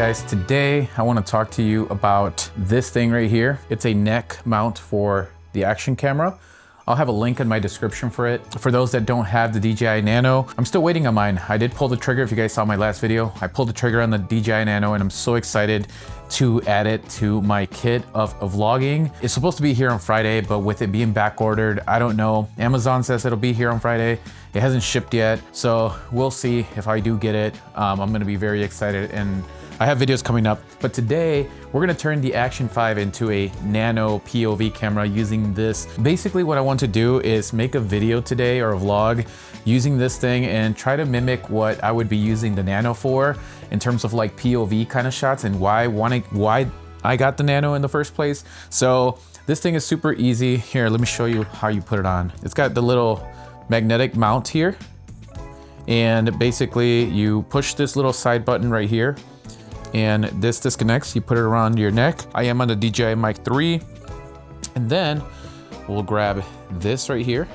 guys, today I want to talk to you about this thing right here. It's a neck mount for the Action camera. I'll have a link in my description for it. For those that don't have the DJI Nano, I'm still waiting on mine. I did pull the trigger. If you guys saw my last video, I pulled the trigger on the DJI Nano and I'm so excited to add it to my kit of vlogging. It's supposed to be here on Friday, but with it being back ordered, I don't know. Amazon says it'll be here on Friday. It hasn't shipped yet, so we'll see if I do get it. I'm gonna be very excited and I have videos coming up, but today we're gonna turn the Action 5 into a nano POV camera using this. Basically what I want to do is make a video today or a vlog using this thing and try to mimic what I would be using the Nano for in terms of like POV kind of shots and why I got the Nano in the first place. So this thing is super easy. Here, let me show you how you put it on. It's got the little magnetic mount here. And basically you push this little side button right here and this disconnects. You put it around your neck. I am on the DJI Mic 3. And then we'll grab this right here.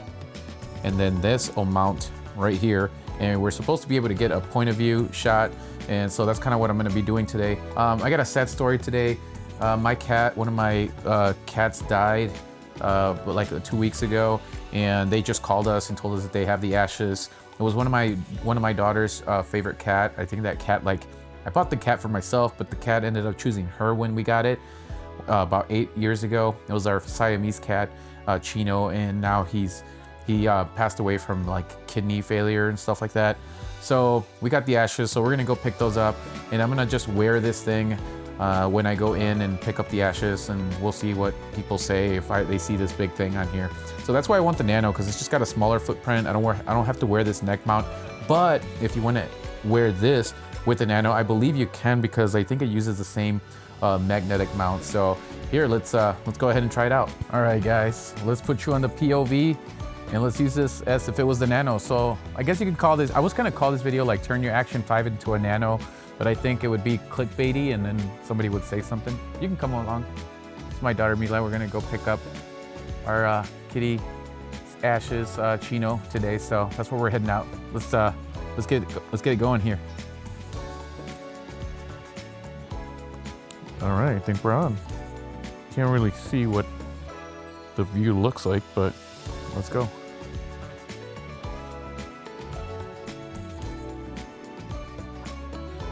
And then this will mount right here. And we're supposed to be able to get a point of view shot. And so that's kind of what I'm gonna be doing today. I got a sad story today. My cat, one of my cats died like 2 weeks ago. And they just called us and told us that they have the ashes. It was one of my daughter's favorite cat. I think that cat, like, I bought the cat for myself, but the cat ended up choosing her when we got it about 8 years ago. It was our Siamese cat, Chino, and now he passed away from like kidney failure and stuff like that. So we got the ashes, so we're gonna go pick those up, and I'm gonna just wear this thing when I go in and pick up the ashes, and we'll see what people say if they see this big thing on here. So that's why I want the Nano, because it's just got a smaller footprint. I don't have to wear this neck mount, but if you want to wear this with the Nano, I believe you can, because I think it uses the same magnetic mount. So here, let's go ahead and try it out. All right, guys, let's put you on the POV and let's use this as if it was the Nano. So I guess you could call this, I was gonna call this video like turn your Action 5 into a Nano, but I think it would be clickbaity and then somebody would say something. You can come along. It's my daughter Mila. We're gonna go pick up our kitty ashes, Chino, today. So that's where we're heading out. Let's get it going here. All right, I think we're on. Can't really see what the view looks like, but let's go.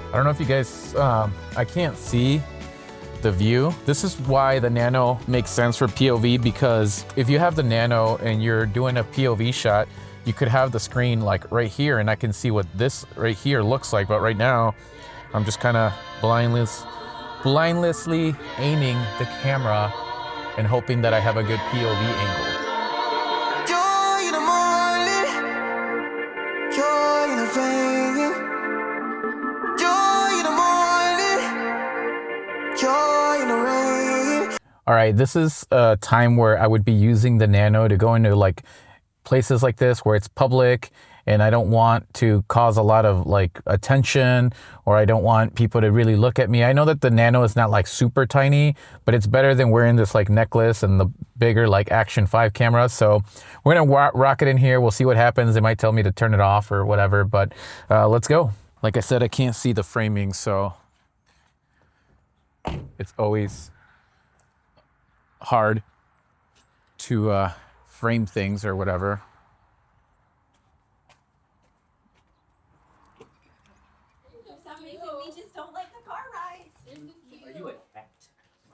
I don't know if you guys, I can't see the view. This is why the Nano makes sense for POV, because if you have the Nano and you're doing a POV shot, you could have the screen like right here and I can see what this right here looks like. But right now, I'm just kind of blindlessly aiming the camera and hoping that I have a good POV angle. Joy in the morning, joy in the rain, joy in the morning, joy in the rain. All right, this is a time where I would be using the Nano to go into like places like this where it's public and I don't want to cause a lot of like attention, or I don't want people to really look at me. I know that the Nano is not like super tiny, but it's better than wearing this like necklace and the bigger like Action 5 camera. So we're gonna rock it in here. We'll see what happens. They might tell me to turn it off or whatever, but let's go. Like I said, I can't see the framing, so it's always hard to frame things or whatever.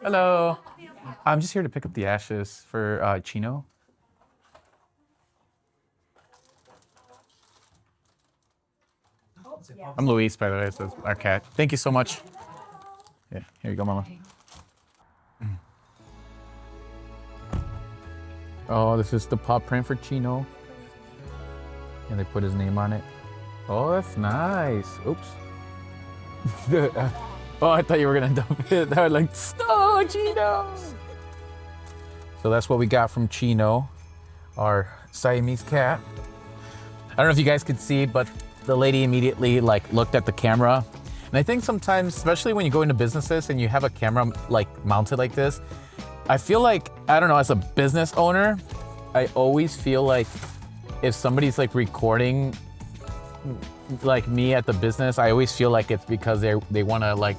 Hello. I'm just here to pick up the ashes for Chino. I'm Luis, by the way, so it's our cat. Thank you so much. Yeah, here you go, Mama. Oh, this is the paw print for Chino. And they put his name on it. Oh, that's nice. Oops. Oh, I thought you were gonna dump it. I was like, oh, Chino. So that's what we got from Chino, our Siamese cat. I don't know if you guys could see, but the lady immediately like looked at the camera. And I think sometimes, especially when you go into businesses and you have a camera like mounted like this, I feel like, I don't know, as a business owner, I always feel like if somebody's like recording like me at the business, I always feel like it's because they want to like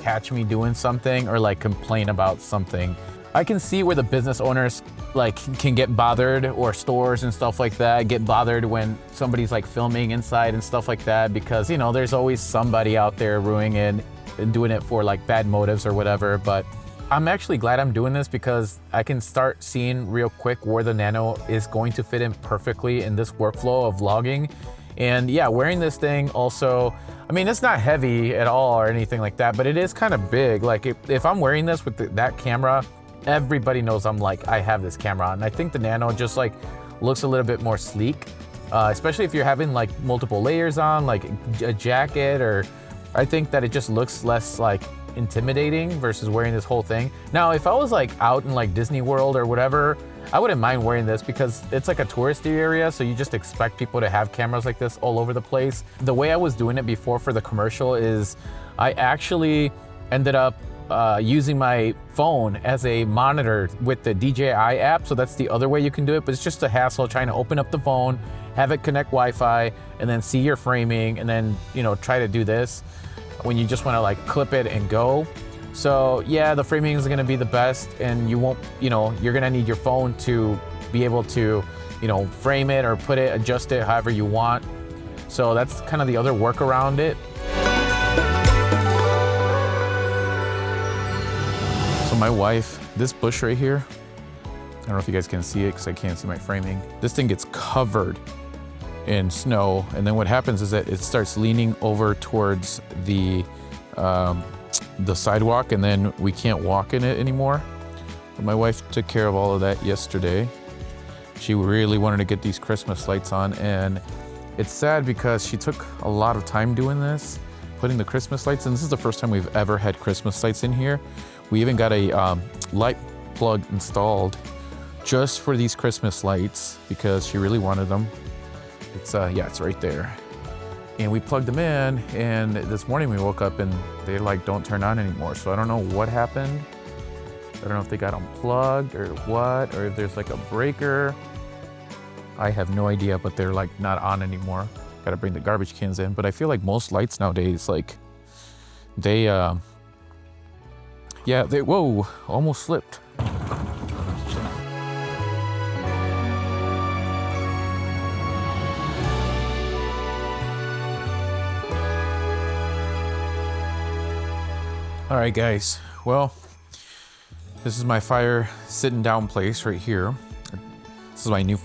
catch me doing something or like complain about something. I can see where the business owners like can get bothered, or stores and stuff like that get bothered when somebody's like filming inside and stuff like that, because you know, there's always somebody out there ruining it and doing it for like bad motives or whatever. But I'm actually glad I'm doing this because I can start seeing real quick where the Nano is going to fit in perfectly in this workflow of vlogging. And yeah, wearing this thing also, I mean, it's not heavy at all or anything like that, but it is kind of big. Like if I'm wearing this with that camera, everybody knows I'm like, I have this camera on. And I think the Nano just like looks a little bit more sleek, especially if you're having like multiple layers on, like a jacket, or I think that it just looks less like intimidating versus wearing this whole thing. Now, if I was like out in like Disney World or whatever, I wouldn't mind wearing this because it's like a touristy area, so you just expect people to have cameras like this all over the place. The way I was doing it before for the commercial is I actually ended up using my phone as a monitor with the DJI app. So that's the other way you can do it, but it's just a hassle trying to open up the phone, have it connect Wi-Fi, and then see your framing, and then, you know, try to do this when you just want to like clip it and go. So yeah, the framing is going to be the best, and you won't, you know, you're going to need your phone to be able to, you know, frame it or put it, adjust it however you want. So that's kind of the other work around it. So my wife, this bush right here, I don't know if you guys can see it because I can't see my framing. This thing gets covered in snow, and then what happens is that it starts leaning over towards the sidewalk, and then we can't walk in it anymore. But my wife took care of all of that yesterday. She really wanted to get these Christmas lights on, and it's sad because she took a lot of time doing this, putting the Christmas lights in. This is the first time we've ever had Christmas lights in here. We even got a light plug installed just for these Christmas lights because she really wanted them. It's yeah, it's right there. And we plugged them in, and this morning we woke up and they like don't turn on anymore. So I don't know what happened. I don't know if they got unplugged or what, or if there's like a breaker. I have no idea, but they're like not on anymore. Gotta bring the garbage cans in. But I feel like most lights nowadays, like they, yeah, they, whoa, almost slipped. All right, guys. Well, this is my fire sitting down place right here. This is my new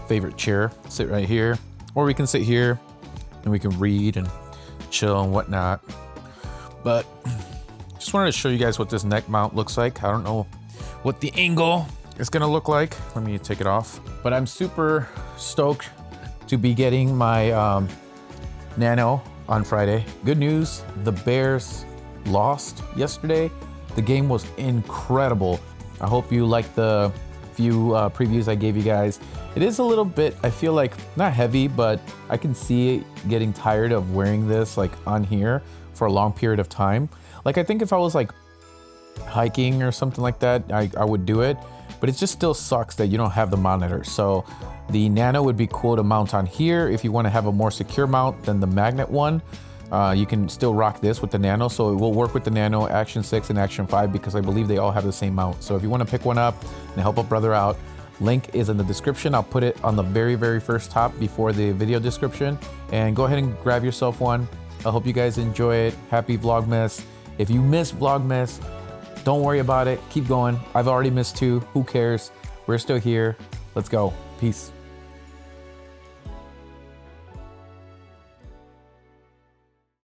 favorite chair. Sit right here, or we can sit here and we can read and chill and whatnot. But just wanted to show you guys what this neck mount looks like. I don't know what the angle is gonna look like. Let me take it off. But I'm super stoked to be getting my Nano on Friday. Good news, the Bears lost yesterday. The game was incredible. I hope you liked the few previews I gave you guys. It is a little bit, I feel like, not heavy, but I can see getting tired of wearing this like on here for a long period of time. Like, I think if I was like hiking or something like that, I would do it, but it just still sucks that you don't have the monitor. So the Nano would be cool to mount on here if you want to have a more secure mount than the magnet one. You can still rock this with the Nano, so it will work with the Nano, Action 6, and Action 5 because I believe they all have the same mount. So if you want to pick one up and help a brother out, link is in the description. I'll put it on the very, very first top before the video description. And go ahead and grab yourself one. I hope you guys enjoy it. Happy Vlogmas. If you missed Vlogmas, don't worry about it. Keep going. I've already missed 2. Who cares? We're still here. Let's go. Peace.